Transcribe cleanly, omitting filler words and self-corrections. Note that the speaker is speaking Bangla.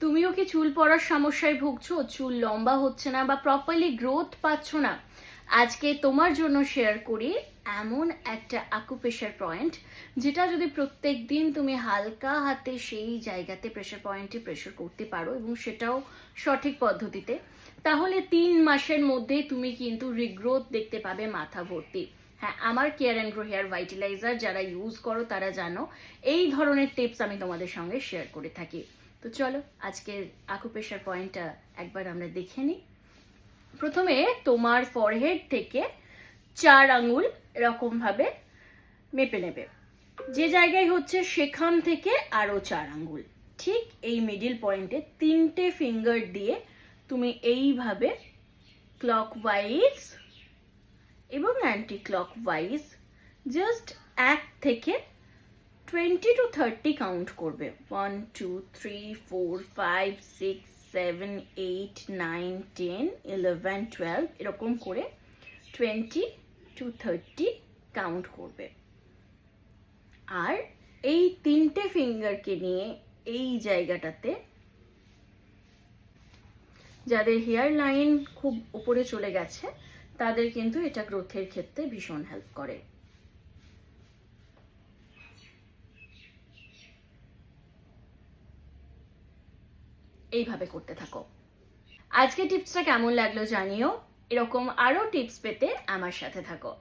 তুমিও কি চুল পড়ার সমস্যায় ভুগছো? চুল লম্বা হচ্ছে না বা প্রপারলি গ্রোথ পাচ্ছ না? আজকে তোমার জন্য শেয়ার করি এমন একটা আকুপ্রেশার পয়েন্ট, যেটা যদি প্রত্যেক দিন তুমি হালকা হাতে সেই জায়গাতে প্রেশার পয়েন্টে প্রেশার করতে পারো এবং সেটাও সঠিক পদ্ধতিতে, তাহলে 3 মাসের মধ্যে তুমি কিন্তু রিগ্রোথ দেখতে পাবে মাথা ভর্তি। হ্যাঁ, আমার care and grow hair vitalizer যারা ইউজ করো তারা জানো এই ধরনের টিপস আমি তোমাদের সঙ্গে শেয়ার করে থাকি। তো চলো আজকের আকুপ্রেশার পয়েন্টটা একবার আমরা দেখে নিই। প্রথমে তোমার ফরহেড থেকে 4 আঙ্গুল এরকম ভাবে মেপে নেবে। যে জায়গায় হচ্ছে সেখান থেকে আরো 4 আঙ্গুল, ঠিক এই মিডিল পয়েন্টে 3টে ফিঙ্গার দিয়ে তুমি এইভাবে ক্লকওয়াইজ এবং অ্যান্টি ক্লকওয়াইজ জাস্ট 1 থেকে 20 to 30 কাউন্ট করবে। 1 2 3 4 5 6 7 8 9 10 11 12 এরকম করে 20 to 30 কাউন্ট করবে। আর এই 3টে ফিঙ্গারকে নিয়ে এই জায়গাটাতে, যাদের হেয়ার লাইন খুব উপরে চলে গেছে তাদের কিন্তু এটা গ্রোথের ক্ষেত্রে ভীষণ হেল্প করে। এইভাবে করতে থাকো। আজকে টিপসটা কেমন লাগলো জানিও। এরকম আরো টিপস পেতে আমার সাথে থাকো।